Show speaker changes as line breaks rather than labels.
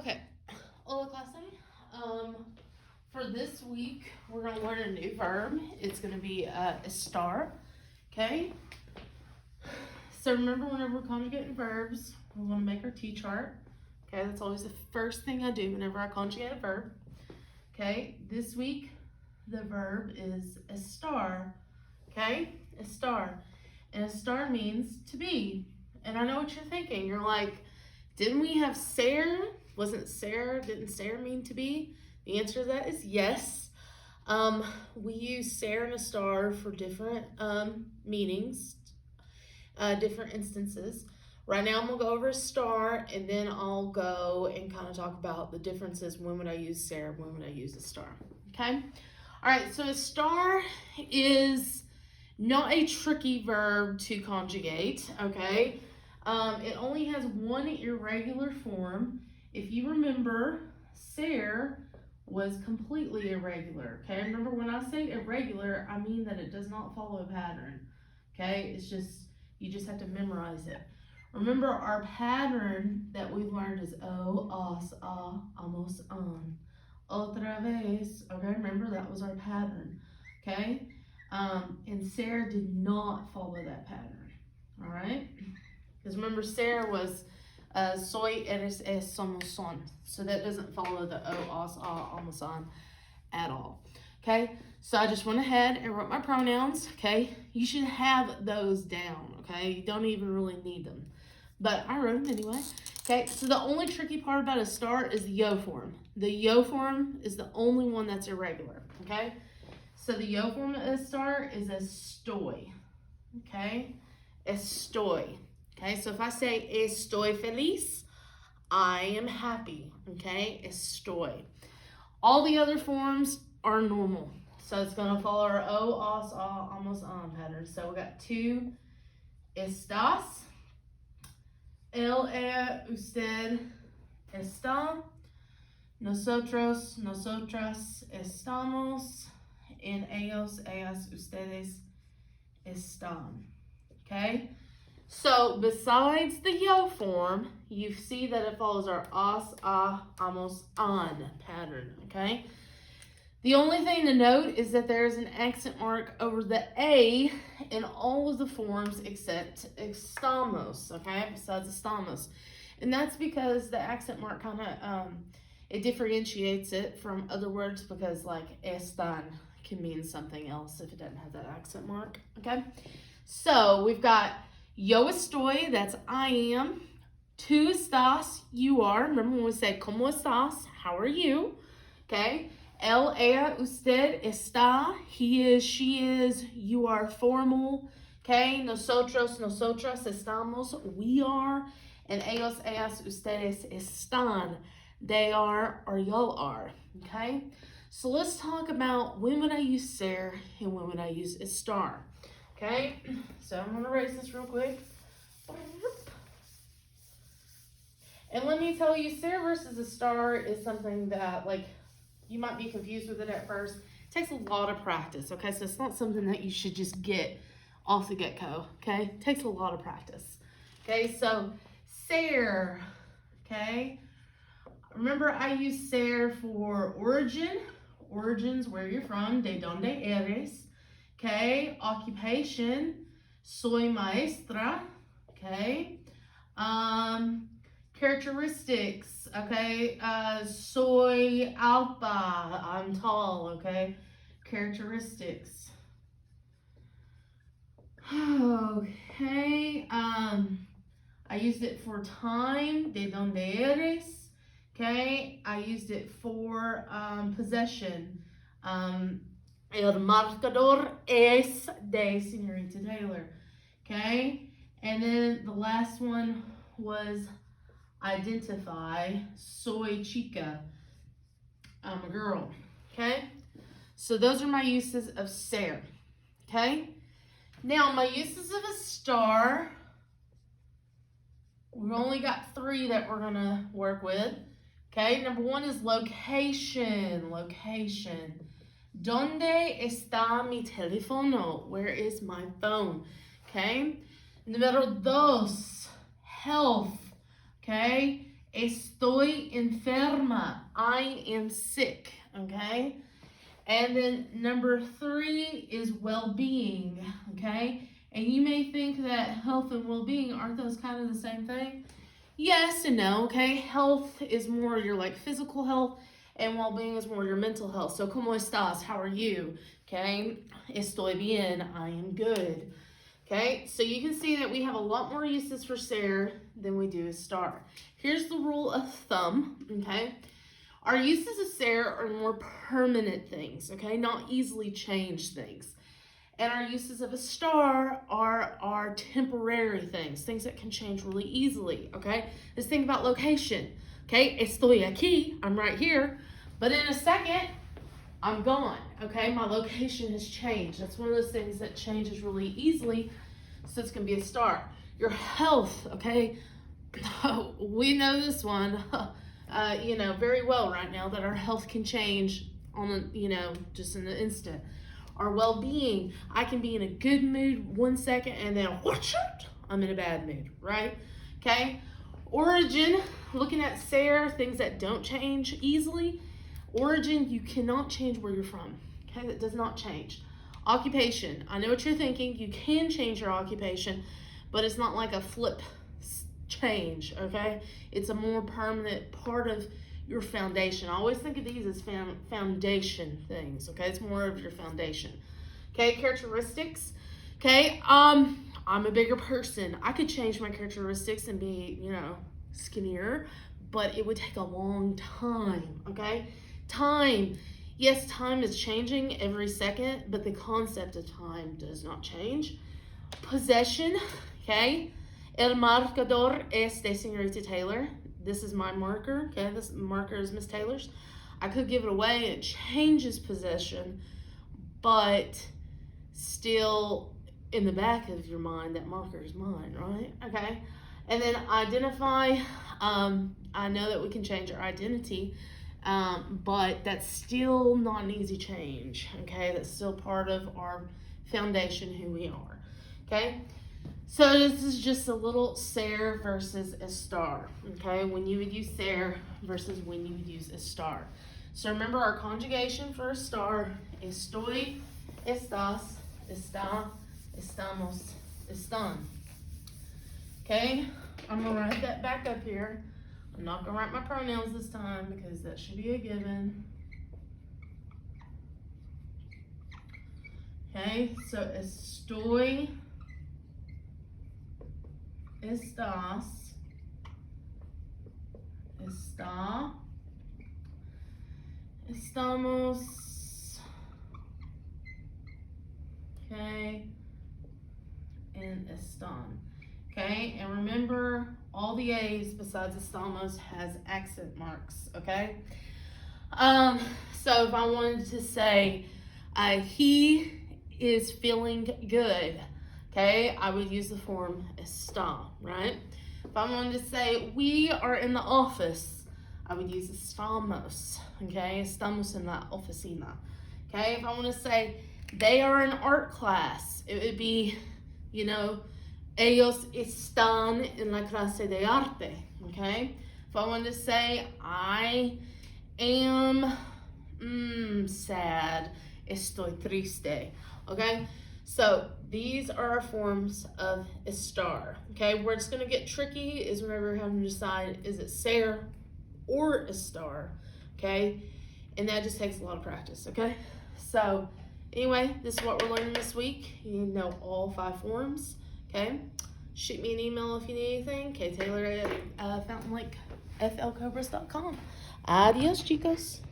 Okay, hola clase. For this week, we're going to learn a new verb. It's going to be estar, okay? So remember, whenever we're conjugating verbs, we want to make our T-chart, okay? That's always the first thing I do whenever I conjugate a verb, okay? This week, the verb is estar, okay? Estar. And estar means to be. And I know what you're thinking. You're like, didn't we have ser? Didn't ser mean to be? The answer to that is yes. We use ser and estar for different meanings, different instances. Right now I'm gonna go over estar, and then I'll go and kind of talk about the differences. When would I use ser? When would I use estar? Okay. All right. So estar is not a tricky verb to conjugate. Okay. It only has one irregular form. If you remember, ser was completely irregular. Okay, remember when I say irregular, I mean that it does not follow a pattern. Okay, it's just, you just have to memorize it. Remember, our pattern that we've learned is o, os, a, amos, an. Otra vez. Okay, remember that was our pattern. Okay, and ser did not follow that pattern. All right. Because remember, Sarah was soy, eres, es, somos, son. So that doesn't follow the o, os, a, almost on at all. Okay, so I just went ahead and wrote my pronouns. Okay, you should have those down. Okay, you don't even really need them, but I wrote them anyway. Okay, so the only tricky part about estar is the yo form. The yo form is the only one that's irregular. Okay, so the yo form of estar is estoy. Okay, estoy. Okay, so if I say estoy feliz, I am happy. Okay, estoy. All the other forms are normal. So it's going to follow our o, os, a, almost on pattern. So we got two. Estás. Él, ella, usted está. Nosotros, nosotras estamos. And ellos, ellas, ustedes están. Okay? So besides the yo form, you see that it follows our os, a, amos, an pattern, okay? The only thing to note is that there's an accent mark over the a in all of the forms except estamos, okay? Besides estamos. And that's because the accent mark kind of, it differentiates it from other words, because like están can mean something else if it doesn't have that accent mark, okay? So we've got yo estoy, that's I am. Tú estás, you are. Remember when we say como estás, how are you? Okay. Él, ella, usted está, he is, she is, you are formal. Okay. Nosotros, nosotras estamos, we are. And ellos, ellas, ustedes están, they are or y'all are. Okay. So let's talk about when would I use ser and when would I use estar. Okay, so I'm going to erase this real quick. And let me tell you, ser versus estar is something that, like, you might be confused with it at first. It takes a lot of practice, okay? So it's not something that you should just get off the get-go, okay? It takes a lot of practice. Okay, so ser, okay? Remember, I use ser for origin. Origin's where you're from, de donde eres. Okay, occupation, soy maestra. Okay, characteristics. Okay, soy alta, I'm tall. Okay, characteristics. Okay, I used it for time, de donde eres. Okay, I used it for possession. El marcador es de Señorita Taylor. Okay? And then the last one was identify. Soy chica. I'm a girl. Okay? So those are my uses of ser. Okay? Now, my uses of estar, we've only got 3 that we're going to work with. Okay? Number 1 is location. Location. ¿Dónde está mi teléfono? Where is my phone? Okay. Número 2, health. Okay. Estoy enferma. I am sick, okay? And then number 3 is well-being, okay? And you may think that health and well-being, aren't those kind of the same thing? Yes and no, okay? Health is more your like physical health, and well-being is more your mental health. So, ¿cómo estás? How are you? Okay? Estoy bien. I am good. Okay? So you can see that we have a lot more uses for ser than we do estar. Here's the rule of thumb, okay? Our uses of ser are more permanent things, okay? Not easily changed things. And our uses of estar are our temporary things that can change really easily, okay? Let's think about location, okay? Estoy aquí, I'm right here, but in a second, I'm gone, okay? My location has changed. That's one of those things that changes really easily, so it's gonna be estar. Your health, okay? We know this one, very well right now, that our health can change on, just in an instant. Our well-being, I can be in a good mood 1 second and then I'm in a bad mood, right? Okay. Origin, looking at ser, things that don't change easily. Origin, you cannot change where you're from. Okay, that does not change. Occupation, I know what you're thinking. You can change your occupation, but it's not like a flip change, okay? It's a more permanent part of your foundation. I always think of these as foundation things, okay? It's more of your foundation. Okay, characteristics. Okay, I'm a bigger person. I could change my characteristics and be, skinnier, but it would take a long time, okay? Time. Yes, time is changing every second, but the concept of time does not change. Possession, okay? El marcador es de Señorita Taylor. This is my marker, okay? This marker is Miss Taylor's. I could give it away. It changes possession, but still in the back of your mind, that marker is mine, right? Okay. And then identify. I know that we can change our identity, but that's still not an easy change, okay? That's still part of our foundation, who we are, okay? So this is just a little ser versus estar, okay? When you would use ser versus when you would use estar. So remember our conjugation for estar: estoy, estás, está, estamos, están. Okay? I'm gonna write that back up here. I'm not gonna write my pronouns this time because that should be a given. Okay, so estoy, estás, está, estamos, okay, and están. Okay, and remember all the A's besides estamos has accent marks, okay? So if I wanted to say he is feeling good, okay, I would use the form está, right? If I wanted to say we are in the office, I would use estamos, okay? Estamos en la oficina, okay? If I want to say they are in art class, it would be, ellos están en la clase de arte, okay? If I wanted to say I am sad, estoy triste, okay? So these are our forms of estar, okay? Where it's gonna get tricky is whenever you're having to decide, is it ser or estar, okay? And that just takes a lot of practice, okay? So anyway, this is what we're learning this week. You need to know all 5 forms, okay? Shoot me an email if you need anything. Taylor at fountainlakeflcobras.com. Adios, chicos.